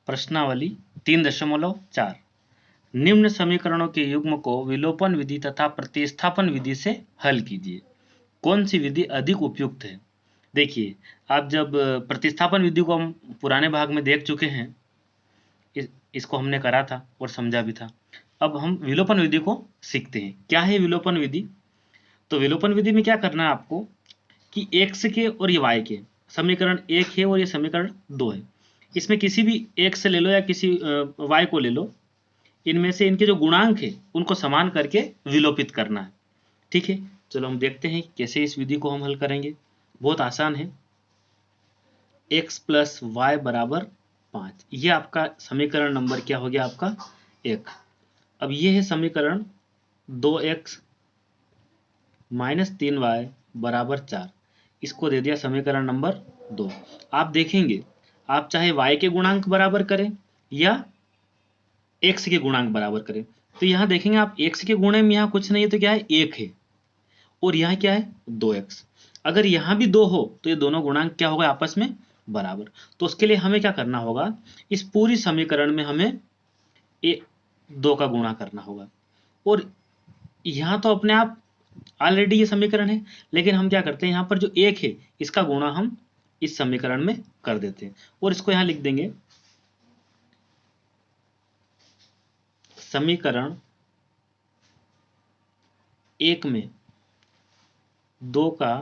प्रश्नावली 3.4 निम्न समीकरणों के युग्म को विलोपन विधि तथा प्रतिस्थापन विधि से हल कीजिए। कौन सी विधि अधिक उपयुक्त है? देखिए, आप जब प्रतिस्थापन विधि को हम पुराने भाग में देख चुके हैं, इसको हमने करा था और समझा भी था। अब हम विलोपन विधि को सीखते हैं। क्या है विलोपन विधि? तो विलोपन विधि में क्या करना है आपको कि x के और ये y के समीकरण 1 है और ये समीकरण 2 है। इसमें किसी भी x ले लो या किसी y को ले लो, इनमें से इनके जो गुणांक है उनको समान करके विलोपित करना है। ठीक है, चलो हम देखते हैं कैसे इस विधि को हम हल करेंगे। बहुत आसान है। x प्लस वाई बराबर 5, ये आपका समीकरण नंबर क्या हो गया? आपका 1। अब ये है समीकरण 2x माइनस 3y बराबर 4, इसको दे दिया समीकरण नंबर 2। आप देखेंगे, आप चाहे y के गुणांक बराबर करें या x के गुणांक बराबर करें, तो यहाँ देखेंगे आप x के गुणे में यहाँ कुछ नहीं है तो क्या है? 1 है, और यहाँ क्या है? 2x। अगर यहाँ भी 2 हो तो ये दोनों गुणांक क्या होगा? आपस में बराबर। तो उसके लिए हमें क्या करना होगा? इस पूरी समीकरण में हमें 2 का गुणा करना होगा। और यहाँ तो अपने आप ऑलरेडी ये समीकरण है, लेकिन हम क्या करते हैं, यहाँ पर जो 1 है इसका गुणा हम इस समीकरण में कर देते हैं और इसको यहाँ लिख देंगे समीकरण 1 में 2 का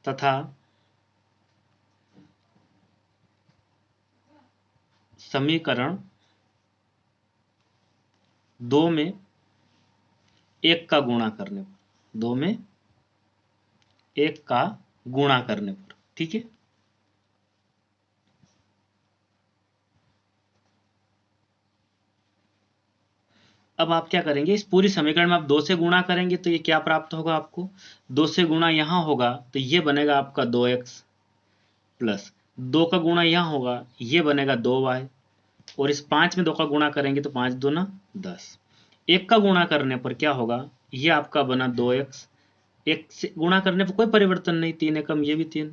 तथा समीकरण 2 में 1 का गुणा करने पर, 2 में 1 का गुणा करने पर। ठीक है, अब आप क्या करेंगे? इस पूरी समीकरण में आप 2 से गुणा करेंगे तो ये क्या प्राप्त होगा आपको? 2 से गुणा यहाँ होगा तो ये बनेगा आपका 2x प्लस 2 का गुणा यहाँ होगा, ये बनेगा 2y, और इस 5 में 2 का गुणा करेंगे तो 5 दूना 10। 1 का गुणा करने पर क्या होगा? ये आपका बना 2x, 1 से गुणा करने पर कोई परिवर्तन नहीं, 3 एकम ये भी 3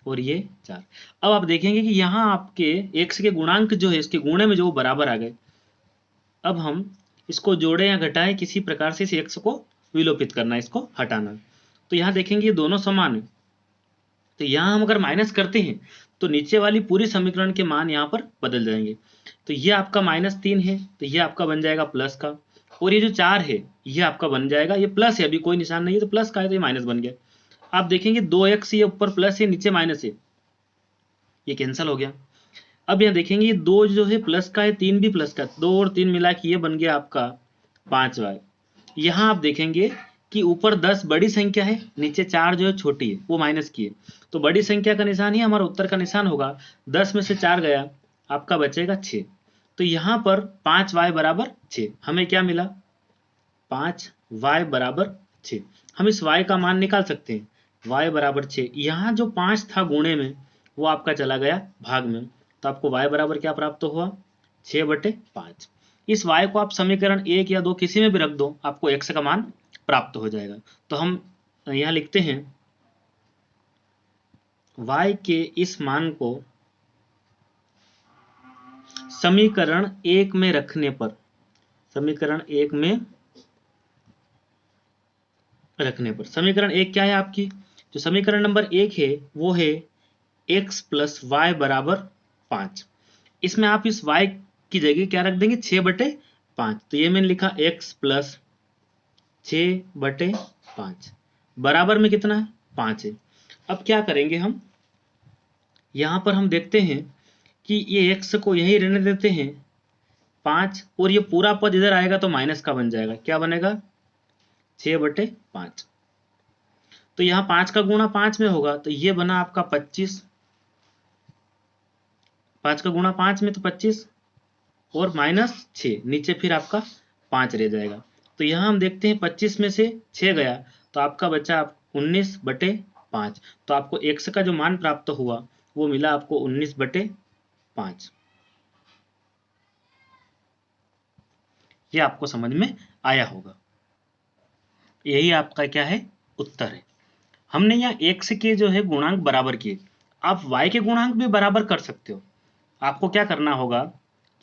और ये 4। अब आप देखेंगे कि यहाँ आपके x के गुणांक जो है इसके गुणे में जो वो बराबर आ गए। अब हम इसको जोड़े या घटाएं, किसी प्रकार से इस x को विलोपित करना, इसको हटाना। तो यहाँ देखेंगे ये दोनों समान है, तो यहाँ हम अगर माइनस करते हैं तो नीचे वाली पूरी समीकरण के मान यहाँ पर बदल जाएंगे। तो ये आपका -3 है तो ये आपका बन जाएगा प्लस का, और ये जो 4 है ये आपका बन जाएगा, ये प्लस है, अभी कोई निशान नहीं है तो प्लस का है तो ये माइनस बन गया। आप देखेंगे 2x ये ऊपर प्लस है नीचे माइनस है, ये कैंसिल हो गया। अब यहाँ देखेंगे ये 2 जो है प्लस का है, 3 भी प्लस का, 2 और 3 मिला के ये बन गया आपका 5y। यहाँ आप देखेंगे कि ऊपर 10 बड़ी संख्या है, नीचे 4 जो है छोटी है, वो माइनस की है। तो बड़ी संख्या का निशान ही हमारा उत्तर का निशान होगा। 10 में से 4 गया, आपका बचेगा 6। तो यहाँ पर 5y बराबर 6 हमें क्या मिला? 5y बराबर 6। हम इस y का मान निकाल सकते हैं, y बराबर 6। यहाँ जो 5 था गुणे में वो आपका चला गया भाग में, तो आपको y बराबर क्या प्राप्त हुआ? 6/5। इस y को आप समीकरण 1 या 2 किसी में भी रख दो, आपको x का मान प्राप्त हो जाएगा। तो हम यहाँ लिखते हैं y के इस मान को समीकरण 1 में रखने पर, समीकरण 1 में रखने पर, समीकरण 1 क्या है आपकी? जो समीकरण नंबर 1 है वो है x प्लस वाई बराबर 5। इसमें आप इस y की जगह क्या रख देंगे? 6/5। तो ये मैंने लिखा x प्लस 6/5 बराबर में कितना है? 5 है। अब क्या करेंगे हम? यहाँ पर हम देखते हैं कि ये x को यहीं रहने देते हैं 5, और ये पूरा पद इधर आएगा तो माइनस का बन जाएगा। क्या बनेगा? 6/5। तो यहाँ 5 का गुणा 5 में होगा तो ये बना आपका 25। 5 का गुणा 5 में तो 25 और -6, नीचे फिर आपका 5 रह जाएगा। तो यहाँ हम देखते हैं 25 में से 6 गया तो आपका बचा 19/5। तो आपको x का जो मान प्राप्त हुआ वो मिला आपको 19/5। ये आपको समझ में आया होगा। यही आपका क्या है? उत्तर है। हमने यहाँ x के जो है गुणांक बराबर किए, आप y के गुणांक भी बराबर कर सकते हो। आपको क्या करना होगा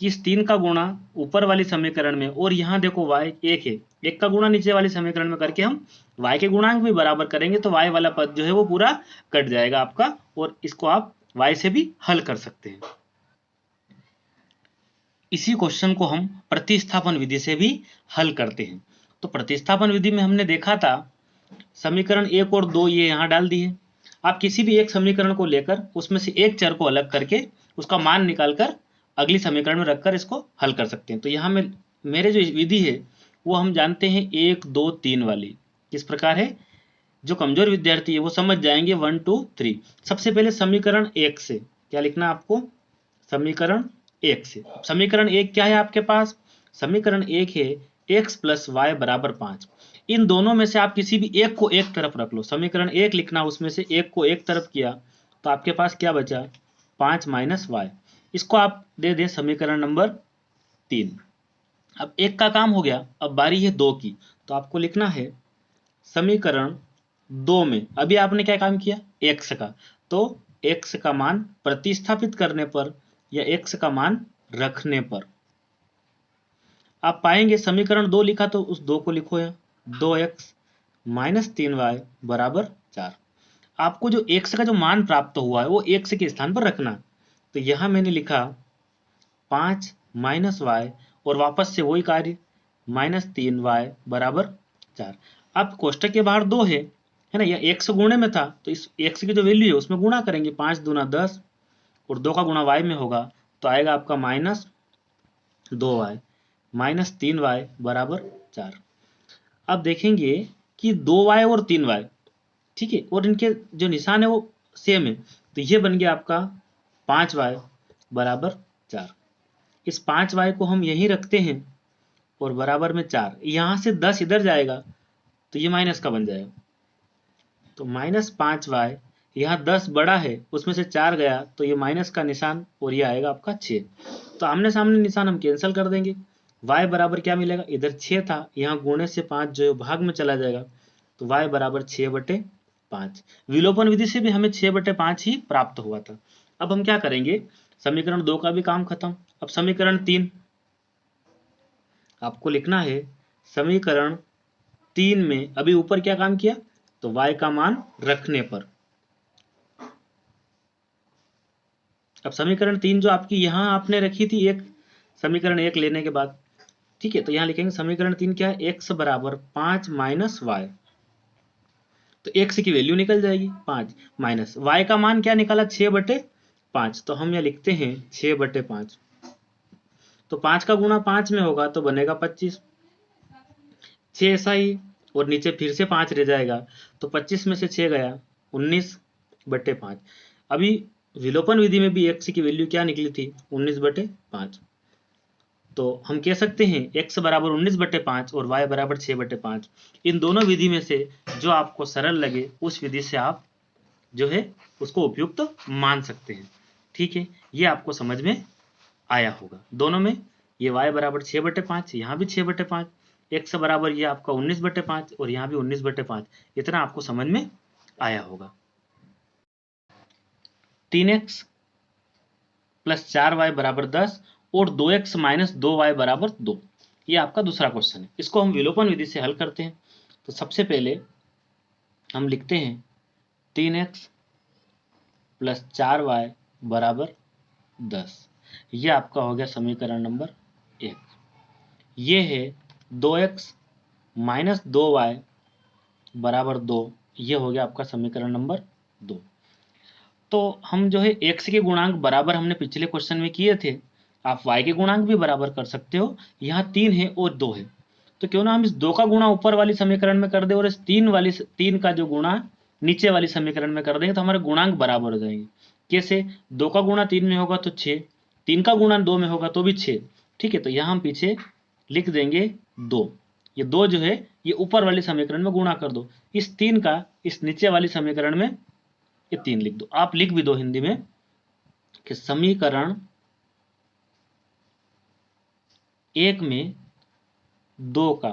कि इस 3 का गुणा ऊपर वाली समीकरण में, और यहाँ देखो y 1 है, 1 का गुणा नीचे वाली समीकरण में करके हम y के गुणांक भी बराबर करेंगे तो y वाला पद जो है वो पूरा कट जाएगा आपका, और इसको आप y से भी हल कर सकते हैं। इसी क्वेश्चन को हम प्रतिस्थापन विधि से भी हल करते हैं। तो प्रतिस्थापन विधि में हमने देखा था समीकरण 1 और 2 ये यहाँ डाल दिए। आप किसी भी एक समीकरण को लेकर उसमें से एक चर को अलग करके उसका मान निकालकर अगली समीकरण में रखकर इसको हल कर सकते हैं। तो यहाँ में मेरे जो विधि है वो हम जानते हैं 1 2 3 वाली। किस प्रकार है, जो कमजोर विद्यार्थी है वो समझ जाएंगे 1 2 3। सबसे पहले समीकरण 1 से क्या लिखना आपको, समीकरण 1 से। समीकरण 1 क्या है आपके पास, समीकरण 1 है x प्लस वाई बराबर 5। इन दोनों में से आप किसी भी एक को एक तरफ रख लो, समीकरण 1 लिखना, उसमें से एक को एक तरफ किया तो आपके पास क्या बचा 5 माइनस वाई। इसको आप दे दें समीकरण नंबर 3। अब एक का काम हो गया, अब बारी है 2 की। तो आपको लिखना है समीकरण 2 में अभी आपने क्या काम किया x का, तो x का मान प्रतिस्थापित करने पर या x का मान रखने पर आप पाएंगे समीकरण 2 लिखा तो उस 2 को लिखो यहाँ 2x माइनस 3y बराबर 4। आपको जो x का जो मान प्राप्त हुआ है वो x के स्थान पर रखना। तो यहां मैंने लिखा 5 माइनस वाई और वापस से वही कार्य माइनस 3y बराबर 4। अब कोष्टक के बाहर 2 है ना, यह x गुणे में था तो इस x की जो वैल्यू है उसमें गुणा करेंगे, 5 दूना 10 और 2 का गुणा y में होगा तो आएगा आपका माइनस 2y माइनस 3y बराबर 4। अब देखेंगे कि 2y और 3y ठीक है, और इनके जो निशान है वो सेम है, तो ये बन गया आपका 5y बराबर 4। इस 5y को हम यहीं रखते हैं और बराबर में 4, यहां से 10 इधर जाएगा तो ये माइनस का बन जाएगा, तो माइनस 5y, यहाँ 10 बड़ा है उसमें से 4 गया तो ये माइनस का निशान और ये आएगा आपका 6। तो आमने सामने निशान हम कैंसिल कर देंगे, y बराबर क्या मिलेगा, इधर 6 था यहाँ गुणे से 5 जो है भाग में चला जाएगा तो y बराबर 6/5। विलोपन विधि से भी हमें 6/5 ही प्राप्त हुआ था। अब हम क्या करेंगे, समीकरण 2 का भी काम खत्म। अब समीकरण 3 आपको लिखना है, समीकरण 3 में अभी ऊपर क्या काम किया, तो y का मान रखने पर। अब समीकरण 3 जो आपकी यहां आपने रखी थी एक समीकरण 1 लेने के बाद, ठीक है, तो यहां लिखेंगे समीकरण 3 क्या है, x बराबर 5 माइनस वाई। तो x की वैल्यू निकल जाएगी 5 माइनस y का मान क्या निकाला 6/5, तो हम यह लिखते हैं 6/5। तो 5 का गुणा 5 में होगा तो बनेगा 25, 6 ऐसा ही, और नीचे फिर से 5 रह जाएगा तो 25 में से 6 गया 19/5। अभी विलोपन विधि में भी x की वैल्यू क्या निकली थी 19/5। तो हम कह सकते हैं x बराबर 19/5 और y बराबर 6/5। इन दोनों विधि में से जो आपको सरल लगे उस विधि से आप जो है उसको उपयुक्त मान सकते हैं। ठीक है, ये आपको समझ में आया होगा। दोनों में ये y बराबर 6/5, यहाँ भी 6/5, x बराबर ये आपका 19/5 और यहाँ भी 19/5, इतना आपको समझ में आया होगा। 3x प्लस 4y बराबर 10 और 2x माइनस 2y बराबर 2, ये आपका दूसरा क्वेश्चन है। इसको हम विलोपन विधि से हल करते हैं। तो सबसे पहले हम लिखते हैं 3x प्लस 4y बराबर 10, ये आपका हो गया समीकरण नंबर 1। ये है 2x माइनस 2y बराबर 2, ये हो गया आपका समीकरण नंबर 2। तो हम जो है x के गुणांक बराबर हमने पिछले क्वेश्चन में किए थे, आप y के गुणांक भी बराबर कर सकते हो। यहाँ 3 है और 2 है, तो क्यों ना हम इस 2 का गुणा ऊपर वाली समीकरण में कर दे और इस 3 का जो गुणा नीचे वाली समीकरण में कर देंगे तो हमारे गुणांक बराबर हो जाएंगे। कैसे, 2 का गुणा 3 में होगा तो 6, 3 का गुणा 2 में होगा तो भी 6। ठीक है, तो यहाँ हम पीछे लिख देंगे 2, ये 2 जो है ये ऊपर वाली समीकरण में गुणा कर दो, इस 3 का इस नीचे वाली समीकरण में ये 3 लिख दो। आप लिख भी दो हिंदी में कि समीकरण 1 में 2 का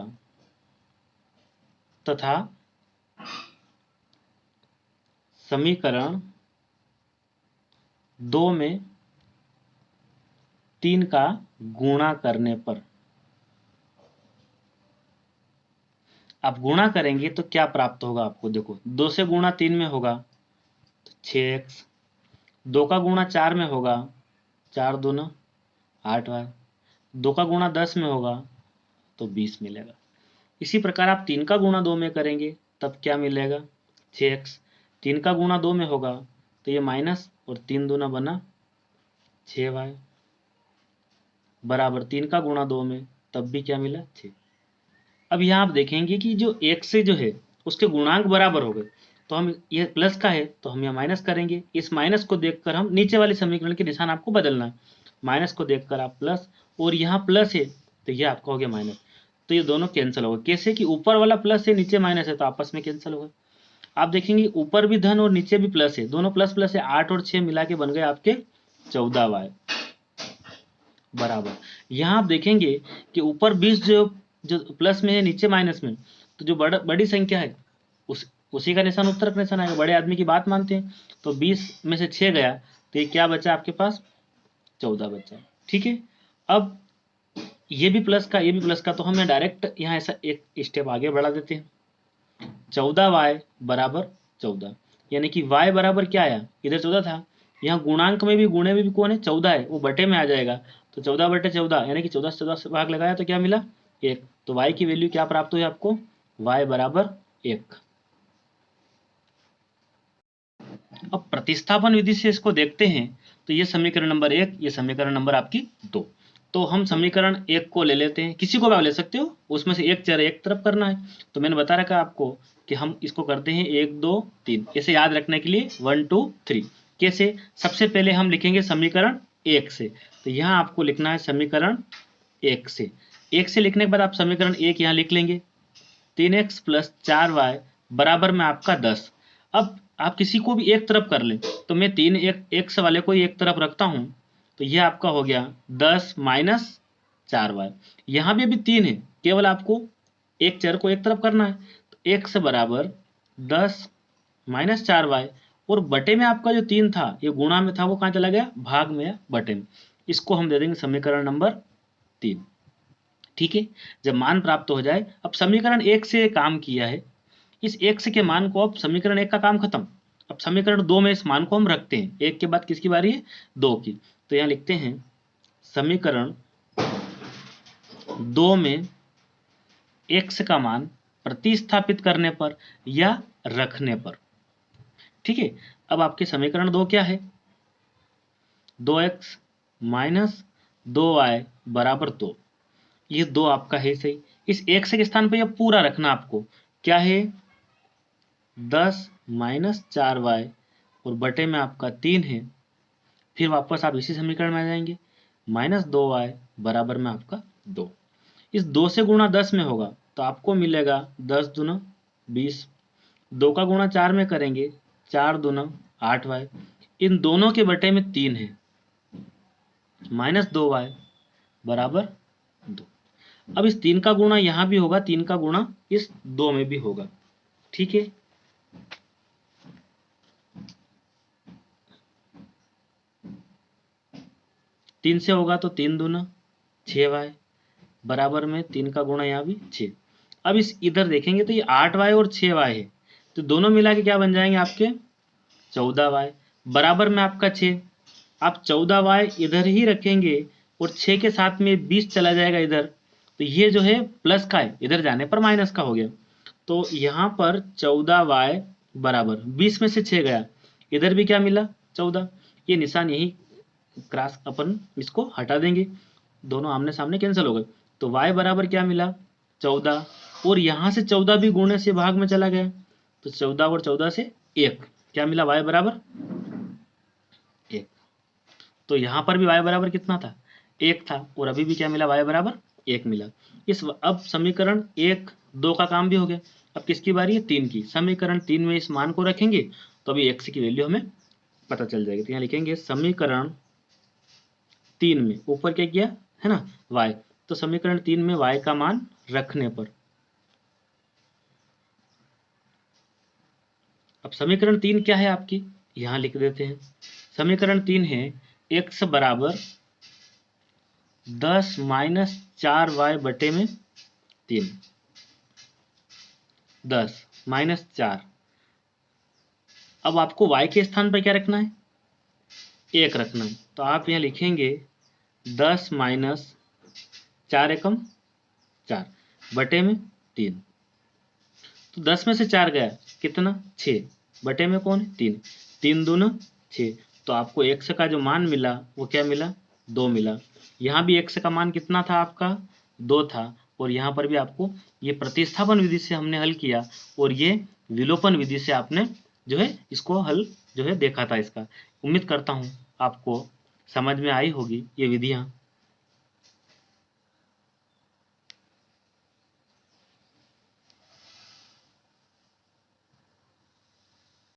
तथा समीकरण 2 में 3 का गुणा करने पर, आप गुणा करेंगे तो क्या प्राप्त होगा आपको, देखो 2 से गुणा 3 में होगा तो 6x, 2 का गुणा 4 में होगा 4 दूना 8y, 2 का गुणा 10 में होगा तो 20 मिलेगा। इसी प्रकार आप 3 का गुणा 2 में करेंगे तब क्या मिलेगा 6x, 3 का गुणा 2 में होगा तो ये माइनस और 3 दूना बना 6y, बराबर 3 का गुणा 2 में तब भी क्या मिला 6। अब यहाँ आप देखेंगे कि जो एक से जो है उसके गुणांक बराबर हो गए, तो हम ये प्लस का है तो हम यहाँ माइनस करेंगे। इस माइनस को देखकर हम नीचे वाले समीकरण के निशान आपको बदलना है, माइनस को देखकर आप प्लस, और यहाँ प्लस है तो ये आपका हो गया माइनस, तो ये दोनों कैंसिल हो गए। कैसे कि ऊपर वाला प्लस है नीचे माइनस है तो आपस में कैंसिल हो गए। आप देखेंगे ऊपर भी धन और नीचे भी प्लस है, दोनों प्लस प्लस है, 8 और 6 मिला के बन गए आपके 14y, बराबर यहाँ आप देखेंगे कि ऊपर 20 जो प्लस में है नीचे माइनस में, तो जो बड़ी संख्या है उसी का निशान उत्तर का निशान आएगा। बड़े आदमी की बात मानते हैं तो 20 में से 6 गया तो ये क्या बचा आपके पास 14 बचा। ठीक है, अब ये भी प्लस का ये भी प्लस का, तो हम डायरेक्ट यहाँ ऐसा एक स्टेप आगे बढ़ा देते हैं, 14y बराबर 14, यानी कि y बराबर क्या आया, इधर 14 था, यहाँ गुणांक में भी गुणे में भी कौन है 14 है, वो बटे में आ जाएगा, तो 14/14 यानी कि 14 से 14 से भाग लगाया तो क्या मिला 1, तो y की वैल्यू क्या प्राप्त हुई आपको y बराबर 1। अब प्रतिस्थापन विधि से इसको देखते हैं तो ये समीकरण नंबर 1, ये समीकरण नंबर आपकी 2, तो हम समीकरण 1 को ले लेते हैं, किसी को भी आप ले सकते हो, उसमें से एक चर एक तरफ करना है। तो मैंने बता रखा आपको कि हम इसको करते हैं 1 2 3, ऐसे याद रखने के लिए 1 2 3। कैसे, सबसे पहले हम लिखेंगे समीकरण 1 से, तो यहाँ आपको लिखना है समीकरण 1 से। 1 से लिखने के बाद आप समीकरण 1 यहाँ लिख लेंगे, 3x + 4y बराबर में आपका 10। अब आप किसी को भी एक तरफ कर लें, तो मैं 3 x वाले को एक तरफ रखता हूं, तो ये आपका हो गया 10 - 4y। यहाँ भी अभी 3 है, केवल आपको एक चर को एक तरफ करना है, तो x बराबर 10 - 4y, और बटे में आपका जो 3 था ये गुणा में था, वो कहाँ चला गया भाग में या बटे में, इसको हम दे देंगे समीकरण नंबर 3। ठीक है, जब मान प्राप्त हो जाए, अब समीकरण 1 से काम किया है, इस x के मान को, अब समीकरण 1 का काम खत्म, अब समीकरण 2 में इस मान को हम रखते हैं, 1 के बाद किसकी बारी है 2 की, तो यहाँ लिखते हैं समीकरण 2 में x का मान प्रतिस्थापित करने पर या रखने पर। ठीक है, अब आपके समीकरण 2 क्या है 2x - 2y बराबर 2, ये 2 आपका है सही, इस x के स्थान पर यह पूरा रखना आपको, क्या है 10 - 4y और बटे में आपका 3 है, फिर वापस आप इसी समीकरण में आ जाएंगे, -2y बराबर में आपका 2, इस 2 से गुणा 10 में होगा तो आपको मिलेगा 10 दूना 20, 2 का गुणा 4 में करेंगे 4 दूना 8y, इन दोनों के बटे में 3 है, -2y बराबर 2। अब इस 3 का गुणा यहाँ भी होगा, 3 का गुणा इस 2 में भी होगा। ठीक है, तीन से होगा तो 3 दूना 6y बराबर में 3 का गुणा यहाँ भी 6। अब इस इधर देखेंगे तो ये 8y और 6y है, तो दोनों मिला के क्या बन जाएंगे आपके 14y बराबर में आपका 6। आप 14y इधर ही रखेंगे और 6 के साथ में 20 चला जाएगा इधर, तो ये जो है प्लस का है, इधर जाने पर माइनस का हो गया, तो यहाँ पर 14y बराबर 20 में से 6 गया, इधर भी क्या मिला 14, ये निशान यही क्रॉस अपन इसको हटा देंगे, दोनों आमने सामने कैंसिल हो गए, तो y बराबर क्या मिला 14, और यहाँ से 14 भी गुणे से भाग में चला गया, तो 14 और 14 से 1, क्या मिला y बराबर 1, तो यहाँ पर भी y बराबर कितना था 1 था, और अभी भी क्या मिला y बराबर 1 मिला। इस अब समीकरण 1 2 का काम भी हो गया, अब किसकी बारी है 3 की, समीकरण 3 में इस मान को रखेंगे तो अभी x की वैल्यू हमें पता चल जाएगी, तो यहाँ लिखेंगे समीकरण 3 में ऊपर क्या किया है ना y, तो समीकरण 3 में y का मान रखने पर, अब समीकरण 3 क्या है आपकी यहां लिख देते हैं, समीकरण 3 है x बराबर 10 माइनस 4y बटे में 3, 10 माइनस 4। अब आपको y के स्थान पर क्या रखना है, 1 रखना है, तो आप यहाँ लिखेंगे 10 माइनस 4 एकम 4 बटे में 3। तो 10 में से 4 गया कितना, 6 बटे में कौन है 3, 3 दूना 6। तो आपको x का जो मान मिला वो क्या मिला, 2 मिला। यहाँ भी x का मान कितना था आपका, 2 था। और यहाँ पर भी आपको ये प्रतिस्थापन विधि से हमने हल किया और ये विलोपन विधि से आपने जो है इसको हल जो है देखा था इसका। उम्मीद करता हूँ आपको समझ में आई होगी ये विधियाँ।